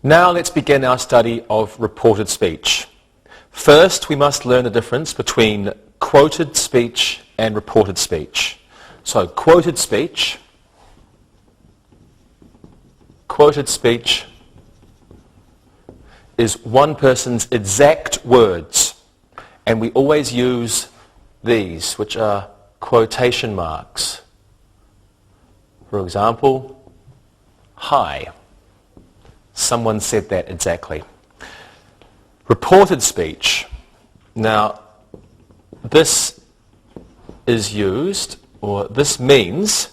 Now let's begin our study of reported speech. First, we must learn the difference between quoted speech and reported speech. So, quoted speech is one person's exact words, and we always use these, which are quotation marks. For example, hi. Someone said that exactly. Reported speech. Now, this is used, or this means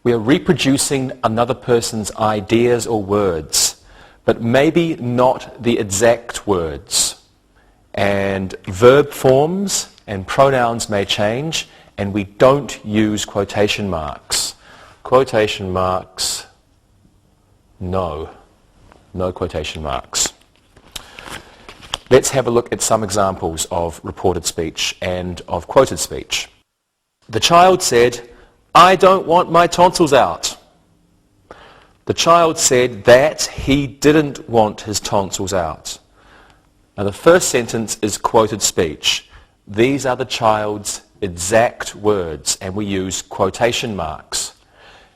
we are reproducing another person's ideas or words, but maybe not the exact words. And verb forms and pronouns may change, and we don't use quotation marks. Quotation marks, no quotation marks. Let's have a look at some examples of reported speech and of quoted speech. The child said, "I don't want my tonsils out." The child said that he didn't want his tonsils out. Now the first sentence is quoted speech. These are the child's exact words, and we use quotation marks.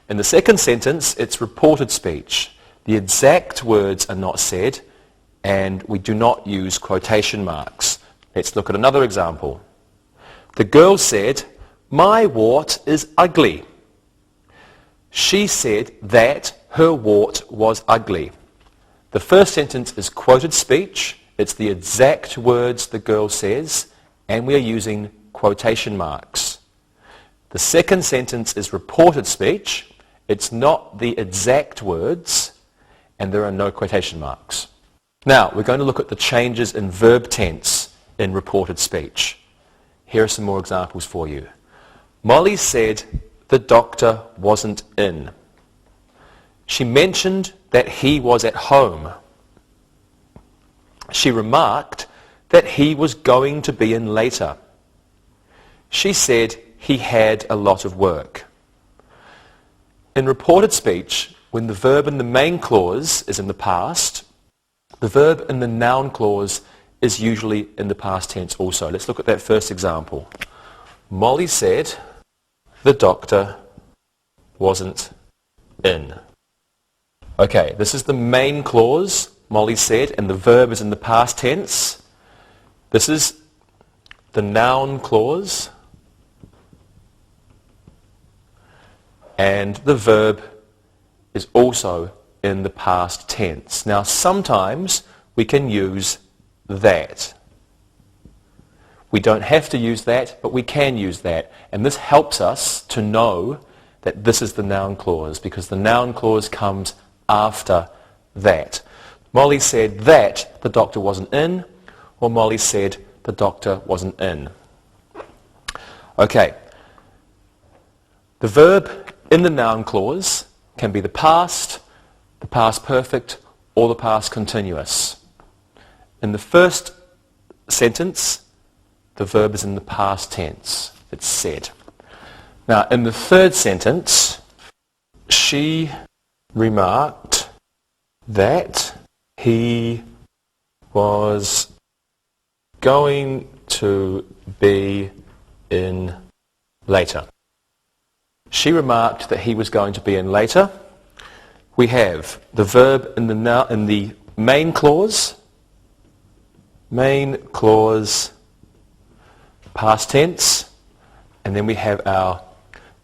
In the second sentence, it's reported speech. The exact words are not said, and we do not use quotation marks. Let's look at another example. The girl said, "My wart is ugly." She said that her wart was ugly. The first sentence is quoted speech. It's the exact words the girl says, and we are using quotation marks. The second sentence is reported speech. It's not the exact words, and there are no quotation marks. Now, we're going to look at the changes in verb tense in reported speech. Here are some more examples for you. Molly said the doctor wasn't in. She mentioned that he was at home. She remarked that he was going to be in later. She said he had a lot of work. In reported speech, when the verb in the main clause is in the past, the verb in the noun clause is usually in the past tense also. Let's look at that first example. Molly said the doctor wasn't in. Okay, this is the main clause, Molly said, and the verb is in the past tense. This is the noun clause, and the verb is also in the past tense. Now, sometimes we can use that. We don't have to use that, but we can use that. And this helps us to know that this is the noun clause, because the noun clause comes after that. Molly said that the doctor wasn't in, or Molly said the doctor wasn't in. Okay. The verb in the noun clause can be the past perfect, or the past continuous. In the first sentence, the verb is in the past tense. It's said. Now, in the third sentence, she remarked that he was going to be in later. She remarked that he was going to be in later. We have the verb in the main clause, past tense, and then we have our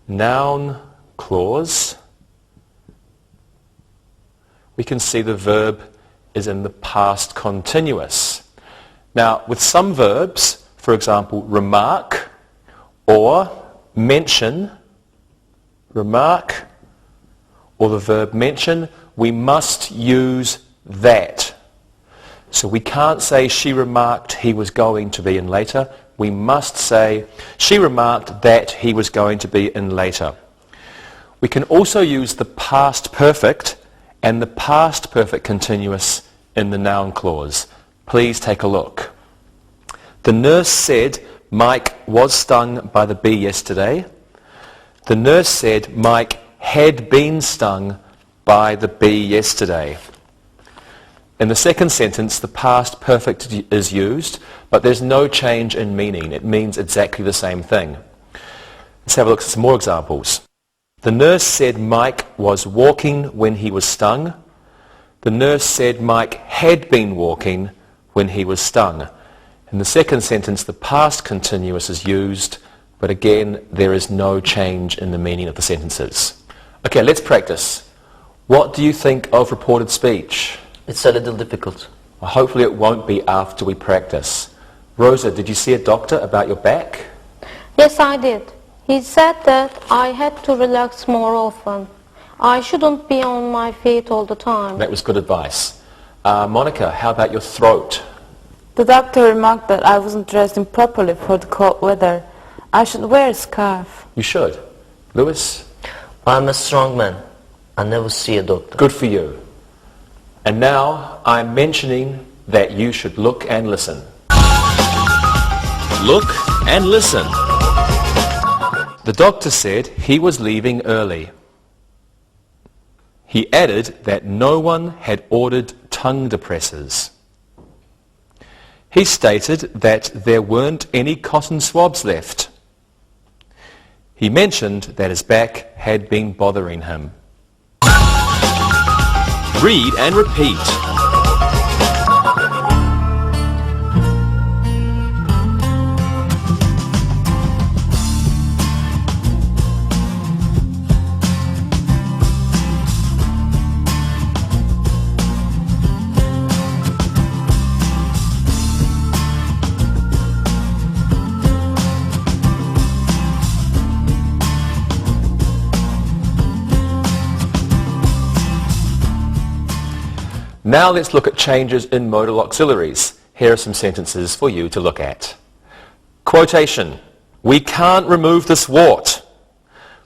noun clause. We can see the verb is in the past continuous. Now, with some verbs, for example, remark or mention, remark or the verb mention, we must use that. So we can't say she remarked he was going to be in later. We must say she remarked that he was going to be in later. We can also use the past perfect and the past perfect continuous in the noun clause. Please take a look. The nurse said Mike was stung by the bee yesterday. The nurse said Mike had been stung by the bee yesterday. In the second sentence, the past perfect is used, but there's no change in meaning. It means exactly the same thing. Let's have a look at some more examples. The nurse said Mike was walking when he was stung. The nurse said Mike had been walking when he was stung. In the second sentence, the past continuous is used, but again, there is no change in the meaning of the sentences. Okay, let's practice. What do you think of reported speech? It's a little difficult. Well, hopefully it won't be after we practice. Rosa, did you see a doctor about your back? Yes, I did. He said that I had to relax more often. I shouldn't be on my feet all the time. That was good advice. Monica, how about your throat? The doctor remarked that I wasn't dressing properly for the cold weather. I should wear a scarf. You should. Lewis? I'm a strong man. I never see a doctor. Good for you. And now I'm mentioning that you should look and listen. Look and listen. The doctor said he was leaving early. He added that no one had ordered tongue depressors. He stated that there weren't any cotton swabs left. He mentioned that his back had been bothering him. Read and repeat. Now let's look at changes in modal auxiliaries. Here are some sentences for you to look at. Quotation: we can't remove this wart.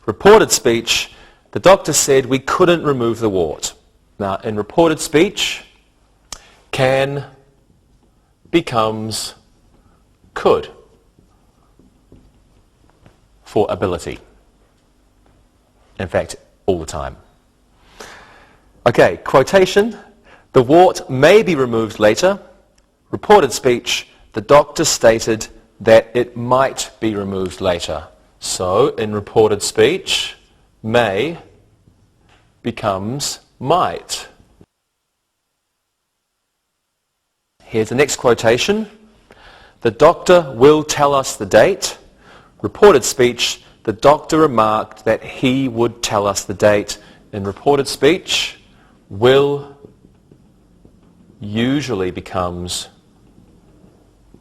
Reported speech: the doctor said we couldn't remove the wart. Now in reported speech, can becomes could for ability. In fact, all the time. Okay, quotation: the wart may be removed later. Reported speech: the doctor stated that it might be removed later. So, in reported speech, may becomes might. Here's the next quotation. The doctor will tell us the date. Reported speech: the doctor remarked that he would tell us the date. In reported speech, will usually becomes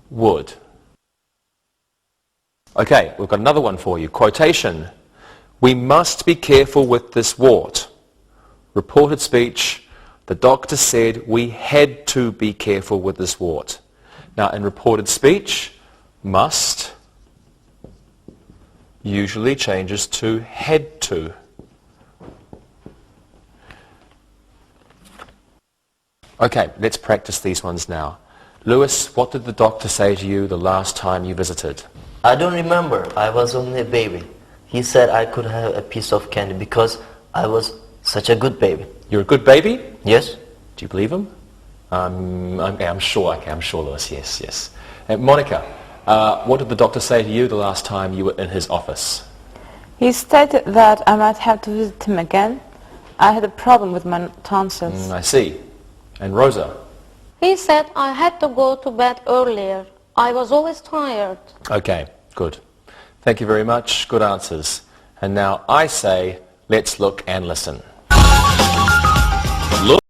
would. Okay, we've got another one for you. Quotation: we must be careful with this wart. Reported speech: the doctor said we had to be careful with this wart. Now in reported speech, must usually changes to had to. Okay, let's practice these ones now. Lewis, what did the doctor say to you the last time you visited? I don't remember. I was only a baby. He said I could have a piece of candy because I was such a good baby. You're a good baby? Yes? Do you believe him? I'm sure, Lewis, yes. Monica, what did the doctor say to you the last time you were in his office? He stated that I might have to visit him again. I had a problem with my tonsils. I see. And Rosa? He said I had to go to bed earlier. I was always tired. Okay, good. Thank you very much. Good answers. And now I say, let's look and listen. Look